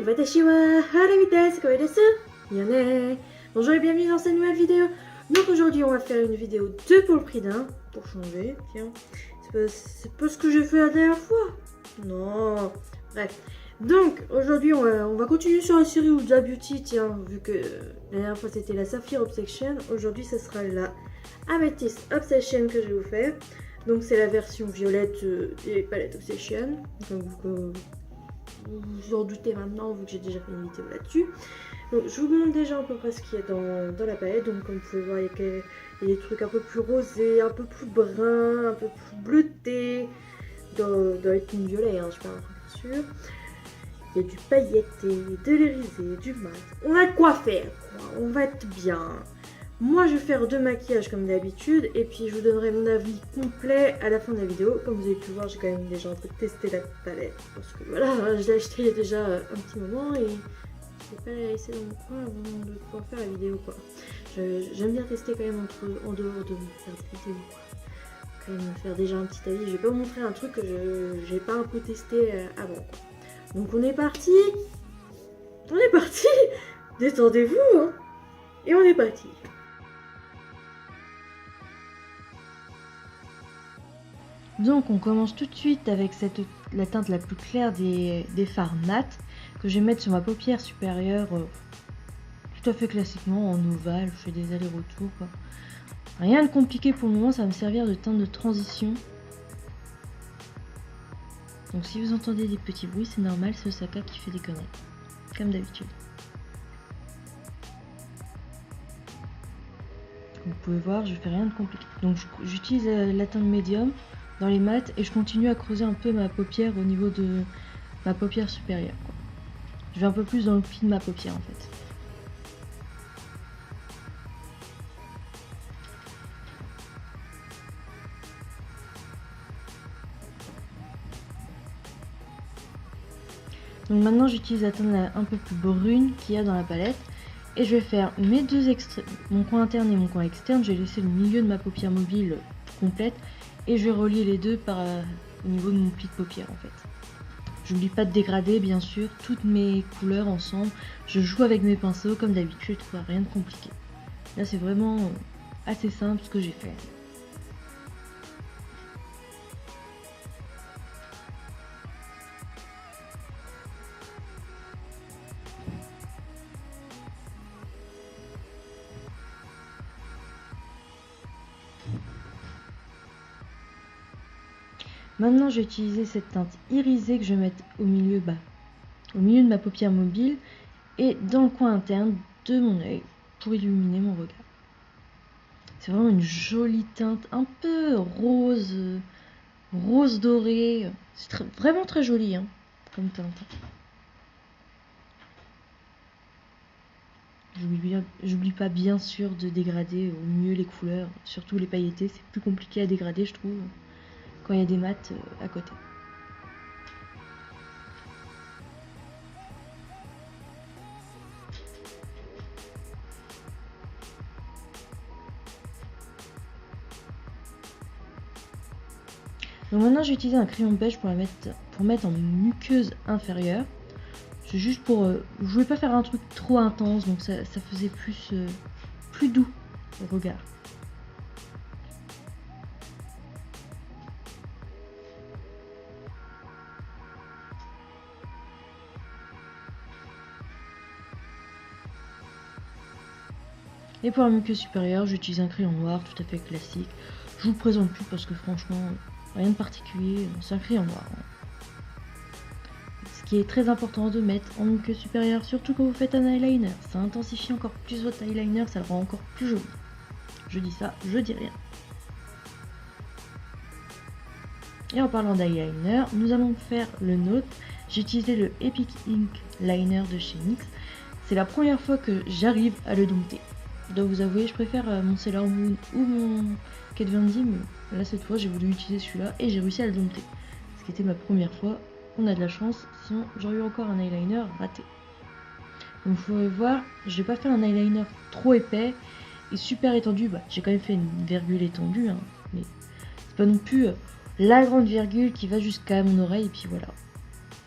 watashi wa Harumi desu, Koe desu. Yone. Bonjour et bienvenue dans cette nouvelle vidéo. Donc aujourd'hui on va faire une vidéo 2 pour le prix d'un, pour changer, tiens. C'est pas ce que j'ai fait la dernière fois. Non, bref. Donc aujourd'hui on va continuer sur la série Huda Beauty, tiens, vu que la dernière fois c'était la Sapphire Obsession. Aujourd'hui ce sera la Amethyst Obsession que je vais vous faire. Donc c'est la version violette des palettes Obsession. Donc vous vous en doutez maintenant vu que j'ai déjà fait une vidéo là-dessus. Donc je vous montre déjà à peu près ce qu'il y a dans la palette. Donc comme vous pouvez voir, il y a des trucs un peu plus rosés, un peu plus bruns, un peu plus bleutés. Dans les tons violets, hein, je parle bien sûr. Il y a du pailleté, de l'irisé, du mat. On a de quoi faire, quoi. On va être bien. Moi je vais faire 2 maquillages comme d'habitude et puis je vous donnerai mon avis complet à la fin de la vidéo. Comme vous avez pu voir, j'ai quand même déjà un peu testé la palette parce que voilà, je l'ai acheté il y a déjà un petit moment et je vais pas la laisser dans mon coin avant de pouvoir faire la vidéo, quoi. J'aime bien tester quand même en dehors de faire des vidéos, quoi. Quand même faire déjà un petit avis. Je vais pas vous montrer un truc que j'ai pas un peu testé avant, quoi. Donc on est parti. Détendez-vous, hein. Et on est parti. Donc on commence tout de suite avec la teinte la plus claire des fards mat que je vais mettre sur ma paupière supérieure tout à fait classiquement en ovale. Je fais des allers-retours, quoi. Rien de compliqué pour le moment, ça va me servir de teinte de transition. Donc si vous entendez des petits bruits, c'est normal, c'est Osaka qui fait des conneries, comme d'habitude. Comme vous pouvez voir, je fais rien de compliqué. Donc j'utilise la teinte médium dans les mats et je continue à creuser un peu ma paupière au niveau de ma paupière supérieure, quoi. Je vais un peu plus dans le pli de ma paupière en fait. Donc maintenant j'utilise la teinte un peu plus brune qu'il y a dans la palette. Et je vais faire mes deux extrêmes, mon coin interne et mon coin externe. Je vais laisser le milieu de ma paupière mobile complète. Et je vais relier les deux au niveau de mon pli de paupière en fait. J'oublie pas de dégrader bien sûr toutes mes couleurs ensemble. Je joue avec mes pinceaux comme d'habitude, rien de compliqué. Là c'est vraiment assez simple ce que j'ai fait. Maintenant, je vais utiliser cette teinte irisée que je vais mettre au milieu de ma paupière mobile et dans le coin interne de mon œil pour illuminer mon regard. C'est vraiment une jolie teinte, un peu rose doré. C'est vraiment très joli, hein, comme teinte. J'oublie pas bien sûr de dégrader au mieux les couleurs, surtout les pailletés. C'est plus compliqué à dégrader, je trouve, quand il y a des mats à côté. Donc maintenant j'ai utilisé un crayon beige pour mettre en muqueuse inférieure. C'est juste pour... je voulais pas faire un truc trop intense, donc ça faisait plus doux au regard. Et pour la muqueuse supérieure, j'utilise un crayon noir tout à fait classique. Je vous le présente plus parce que franchement, rien de particulier, c'est un crayon noir. Ce qui est très important de mettre en muqueuse supérieure, surtout quand vous faites un eyeliner. Ça intensifie encore plus votre eyeliner, ça le rend encore plus joli. Je dis ça, je dis rien. Et en parlant d'eyeliner, nous allons faire le nôtre. J'ai utilisé le Epic Ink Liner de chez NYX. C'est la première fois que j'arrive à le dompter. Je dois vous avouer, je préfère mon Sailor Moon ou mon Kat Von D, mais là cette fois j'ai voulu utiliser celui-là et j'ai réussi à le dompter. Ce qui était ma première fois. On a de la chance, sinon j'aurais eu encore un eyeliner raté. Donc vous pouvez voir, je vais pas faire un eyeliner trop épais et super étendu. J'ai quand même fait une virgule étendue, hein, mais c'est pas non plus la grande virgule qui va jusqu'à mon oreille. Et puis voilà,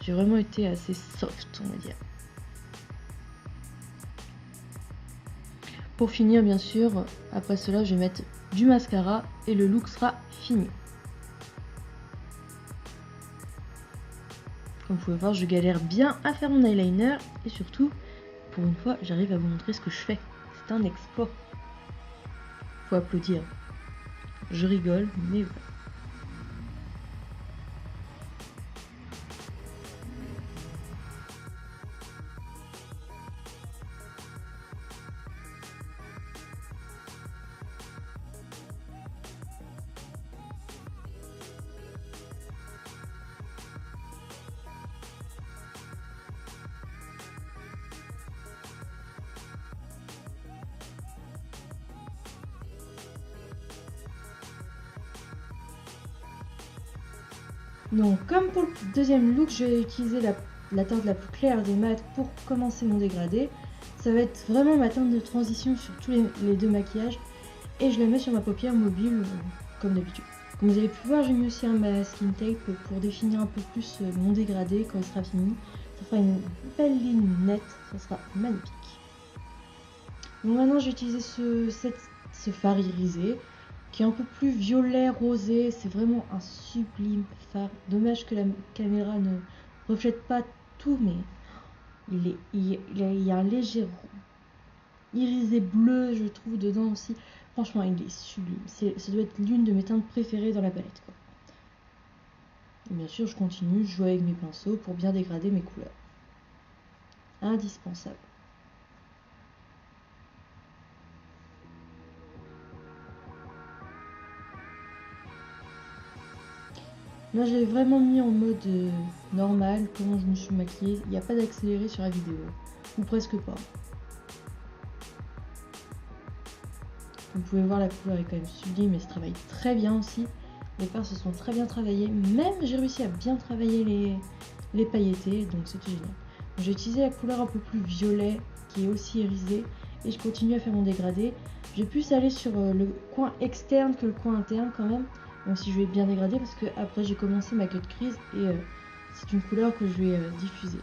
j'ai vraiment été assez soft, on va dire. Pour finir, bien sûr, après cela, je vais mettre du mascara et le look sera fini. Comme vous pouvez voir, je galère bien à faire mon eyeliner et surtout, pour une fois, j'arrive à vous montrer ce que je fais. C'est un exploit. Faut applaudir. Je rigole, mais voilà. Donc comme pour le deuxième look, je vais utiliser la teinte la plus claire des mats pour commencer mon dégradé. Ça va être vraiment ma teinte de transition sur tous les deux maquillages. Et je la mets sur ma paupière mobile comme d'habitude. Comme vous avez pu voir, j'ai mis aussi un masking tape pour définir un peu plus mon dégradé quand il sera fini. Ça fera une belle ligne nette, ça sera magnifique. Donc maintenant je vais utiliser ce fard irisé qui est un peu plus violet rosé, c'est vraiment un sublime fard. Dommage que la caméra ne reflète pas tout, mais il y a un léger irisé bleu, je trouve, dedans aussi. Franchement, il est sublime. Ça doit être l'une de mes teintes préférées dans la palette, quoi. Et bien sûr, je continue, je joue avec mes pinceaux pour bien dégrader mes couleurs. Indispensable. Là, je l'ai vraiment mis en mode normal, comment je me suis maquillée. Il n'y a pas d'accéléré sur la vidéo, ou presque pas. Vous pouvez voir, la couleur est quand même sublime et se travaille très bien aussi. Les fards se sont très bien travaillés. Même j'ai réussi à bien travailler les pailletés, donc c'était génial. J'ai utilisé la couleur un peu plus violet qui est aussi irisée et je continue à faire mon dégradé. Je vais plus aller sur le coin externe que le coin interne quand même, même si je vais bien dégrader parce que après j'ai commencé ma cut crease et c'est une couleur que je vais diffuser.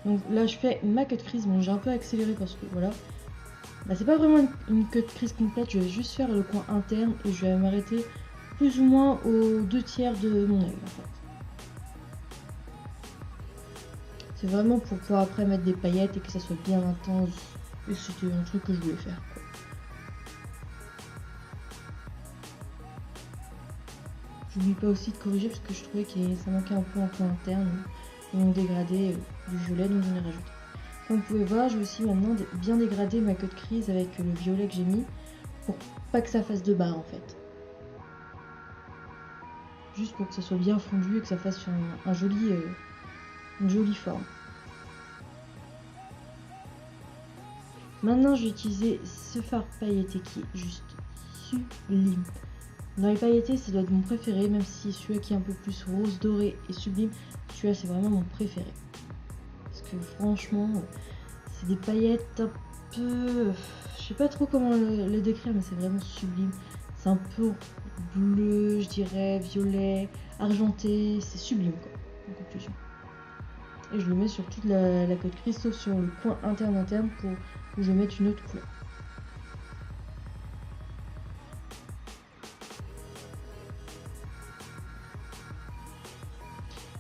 Donc là je fais ma cut crease, bon j'ai un peu accéléré parce que voilà. Bah, c'est pas vraiment une cut crease complète, je vais juste faire le coin interne et je vais m'arrêter plus ou moins aux 2/3 de mon œil en fait. C'est vraiment pour pouvoir après mettre des paillettes et que ça soit bien intense. Et c'était un truc que je voulais faire, quoi. J'oublie pas aussi de corriger parce que je trouvais que ça manquait un peu en coin interne et mon dégradé du violet, donc j'en ai rajouté. Comme vous pouvez voir, je vais aussi maintenant bien dégrader ma cut crease avec le violet que j'ai mis pour pas que ça fasse de barre en fait. Juste pour que ça soit bien fondu et que ça fasse une jolie forme. Maintenant je vais utiliser ce fard pailleté qui est juste sublime. Dans les pailletés, ça doit être mon préféré, même si celui-là qui est un peu plus rose doré et sublime, celui-là c'est vraiment mon préféré. Parce que franchement, c'est des paillettes un peu... Je sais pas trop comment le décrire, mais c'est vraiment sublime. C'est un peu bleu, je dirais, violet, argenté, c'est sublime quoi, en conclusion. Et je le mets sur toute la cut crease, sauf sur le coin interne pour où je vais mettre une autre couleur.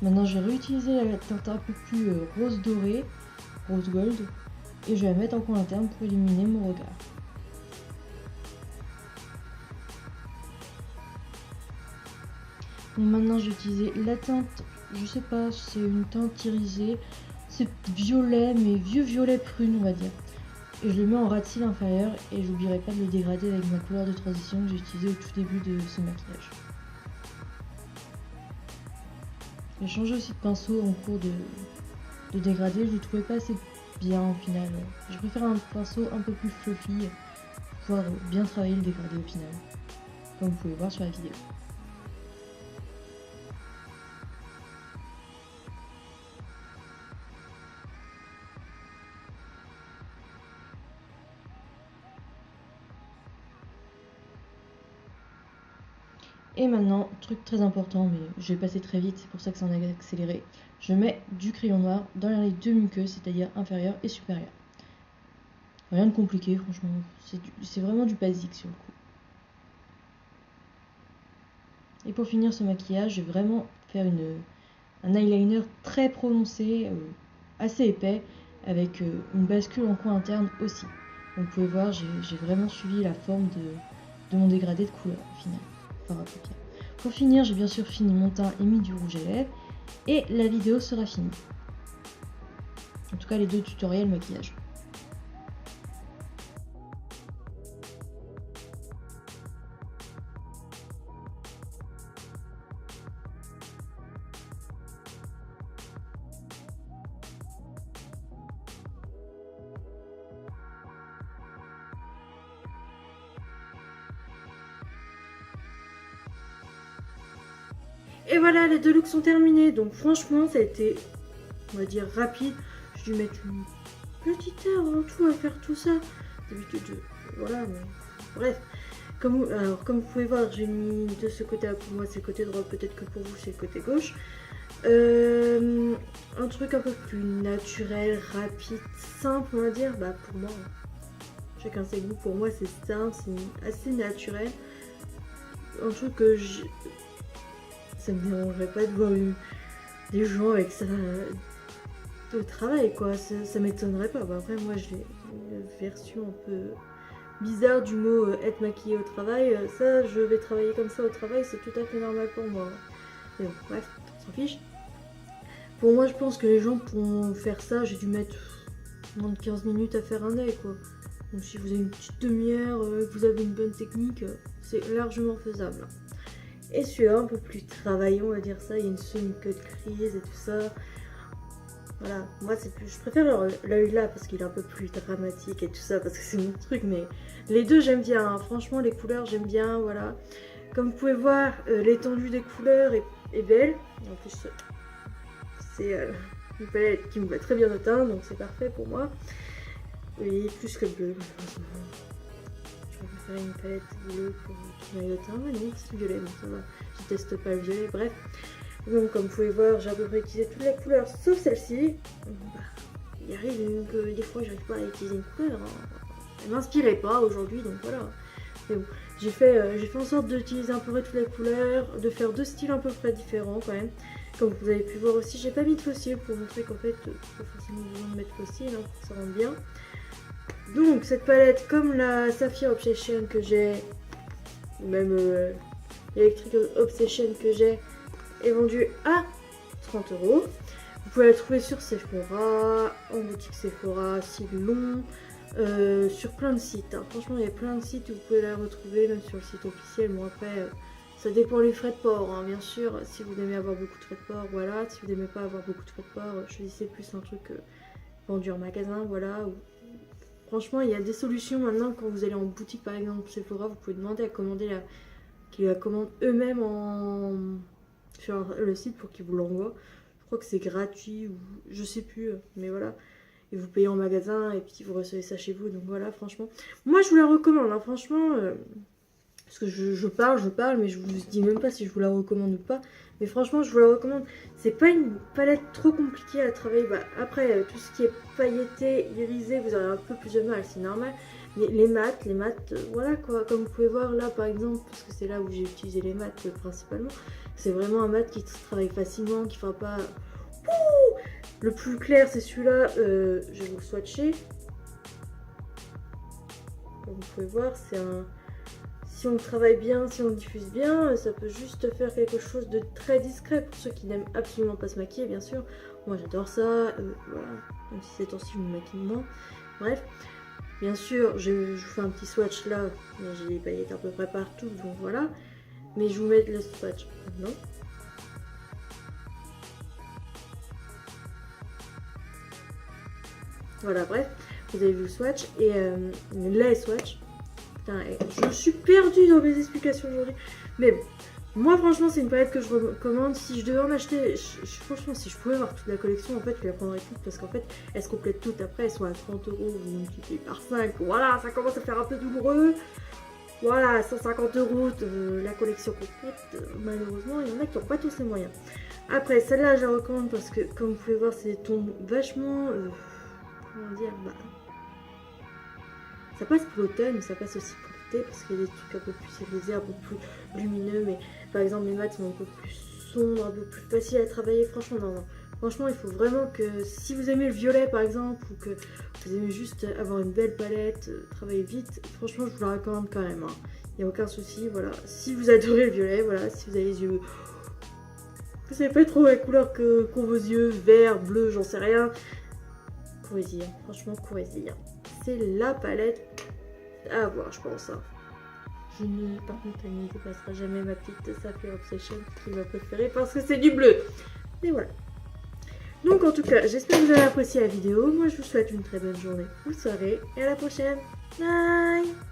Maintenant je vais réutiliser la teinte un peu plus rose doré, rose gold, et je vais la mettre en coin interne pour éliminer mon regard. Donc maintenant je vais utiliser la teinte, je sais pas, c'est une teinte irisée, c'est violet mais vieux violet prune on va dire. Et je le mets en ras de cils inférieur et j'oublierai pas de le dégrader avec ma couleur de transition que j'ai utilisée au tout début de ce maquillage. J'ai changé aussi de pinceau en cours de dégradé, je le trouvais pas assez bien au final. Je préfère un pinceau un peu plus fluffy pour pouvoir bien travailler le dégradé au final, comme vous pouvez voir sur la vidéo. Et maintenant, truc très important, mais je vais passer très vite, c'est pour ça que ça en a accéléré. Je mets du crayon noir dans les deux muqueuses, c'est-à-dire inférieure et supérieure. Rien de compliqué, franchement. C'est vraiment du basique sur le coup. Et pour finir ce maquillage, je vais vraiment faire un eyeliner très prononcé, assez épais, avec une bascule en coin interne aussi. Donc vous pouvez voir, j'ai vraiment suivi la forme de mon dégradé de couleur au final, par à paupières. Pour finir, j'ai bien sûr fini mon teint et mis du rouge à lèvres. Et la vidéo sera finie. En tout cas, les 2 tutoriels maquillage. Et voilà, les 2 looks sont terminés. Donc franchement, ça a été, on va dire, rapide. J'ai dû mettre une petite heure en tout à faire tout ça. D'habitude, voilà, mais bref. Comme vous pouvez voir, j'ai mis de ce côté-là, pour moi c'est le côté droit, peut-être que pour vous c'est le côté gauche. Un truc un peu plus naturel, rapide, simple on va dire, bah pour moi, chacun ses goûts, pour moi c'est simple, c'est assez naturel. Un truc que ça me dérangerait pas de voir des gens avec ça au travail quoi, ça m'étonnerait pas. Bah, après moi j'ai une version un peu bizarre du mot être maquillée au travail, ça je vais travailler comme ça au travail, c'est tout à fait normal pour moi. Mais bon, bref, on s'en fiche. Pour moi je pense que les gens pourront faire ça, j'ai dû mettre moins de 15 minutes à faire un œil quoi. Donc si vous avez une petite demi-heure, que vous avez une bonne technique, c'est largement faisable. Et celui-là un peu plus travaillant on va dire ça, il y a une semi-cut crise et tout ça. Voilà, moi c'est plus, je préfère l'œil là parce qu'il est un peu plus dramatique et tout ça parce que c'est mon truc, mais les deux j'aime bien, hein. Franchement les couleurs j'aime bien, voilà. Comme vous pouvez voir, l'étendue des couleurs est belle, en plus c'est une palette qui me va très bien au teint, donc c'est parfait pour moi. Oui, plus que le bleu, je préfère une palette bleue pour qui m'aille au teint, mais non c'est le violet, donc ça va, je teste pas le violet, bref. Donc comme vous pouvez voir, j'ai à peu près utilisé toutes les couleurs sauf celle-ci. Bah, il arrive que des fois j'arrive pas à utiliser une couleur, hein. Elle m'inspirait pas aujourd'hui, donc voilà. Mais bon, j'ai fait en sorte d'utiliser à peu près toutes les couleurs, de faire 2 styles à peu près différents quand même. Comme vous avez pu voir aussi, j'ai pas mis de fossile pour montrer qu'en fait, pas forcément besoin de mettre fossile, hein, pour que ça rende bien. Donc cette palette, comme la Sapphire Obsession que j'ai, ou même Electric Obsession que j'ai, est vendue à 30 €. Vous pouvez la trouver sur Sephora, en boutique Sephora, Silon, sur plein de sites. Hein. Franchement, il y a plein de sites où vous pouvez la retrouver, même sur le site officiel. Bon, après, ça dépend des frais de port, hein. Bien sûr. Si vous aimez avoir beaucoup de frais de port, voilà. Si vous n'aimez pas avoir beaucoup de frais de port, choisissez plus un truc vendu en magasin, voilà. Franchement, il y a des solutions maintenant quand vous allez en boutique, par exemple Sephora, vous pouvez demander à commander qu'ils la commandent eux-mêmes sur le site pour qu'ils vous l'envoient. Je crois que c'est gratuit ou je sais plus, mais voilà. Et vous payez en magasin et puis vous recevez ça chez vous. Donc voilà, franchement. Moi, je vous la recommande, hein, franchement. Parce que je parle, mais je vous dis même pas si je vous la recommande ou pas. Mais franchement, je vous la recommande. C'est pas une palette trop compliquée à travailler. Bah, après, tout ce qui est pailleté, irisé, vous aurez un peu plus de mal, c'est normal. Mais les maths, voilà quoi. Comme vous pouvez voir là, par exemple, parce que c'est là où j'ai utilisé les maths principalement. C'est vraiment un mat qui travaille facilement, qui fera pas... Ouh, le plus clair, c'est celui-là. Je vais vous le swatcher. Comme vous pouvez voir, c'est un... Si on travaille bien, si on diffuse bien, ça peut juste faire quelque chose de très discret pour ceux qui n'aiment absolument pas se maquiller, bien sûr. Moi, j'adore ça. Voilà. Même si ces temps-ci, je me maquille moins. Bref. Bien sûr, je vous fais un petit swatch là. J'ai les paillettes à peu près partout, donc voilà. Mais je vous mets le swatch maintenant. Voilà, bref, vous avez vu le swatch et les swatch. Putain, je suis perdue dans mes explications aujourd'hui. Mais bon, moi franchement, c'est une palette que je recommande. Si je devais en acheter, franchement, si je pouvais avoir toute la collection, en fait, je la prendrais toute parce qu'en fait, elles se complètent toutes après. Elles sont à 30 €, vous multipliez par 5. Voilà, ça commence à faire un peu douloureux. Voilà, 150 € de la collection complète. Malheureusement, il y en a qui n'ont pas tous les moyens. Après, celle-là, je la recommande parce que, comme vous pouvez voir, c'est des tons vachement... comment dire, bah, Ça passe pour l'automne, mais ça passe aussi pour l'été parce qu'il y a des trucs un peu plus irisés, un peu plus lumineux. Mais par exemple, les maths sont un peu plus sombres, un peu plus faciles à travailler. Franchement, non. Franchement, il faut vraiment que si vous aimez le violet par exemple, ou que vous aimez juste avoir une belle palette, travailler vite, franchement, je vous la recommande quand même. Il n'y a aucun souci, voilà. Si vous adorez le violet, voilà, si vous avez les yeux... Vous savez pas trop la couleur qu'ont vos yeux, vert, bleu, j'en sais rien. Courez-y, franchement, courez-y. C'est la palette à avoir, je pense. Par contre, elle ne dépassera jamais ma petite Sapphire Obsession, qui est ma préférée, parce que c'est du bleu. Mais voilà. Donc en tout cas, j'espère que vous avez apprécié la vidéo. Moi, je vous souhaite une très bonne journée ou soirée. Et à la prochaine. Bye!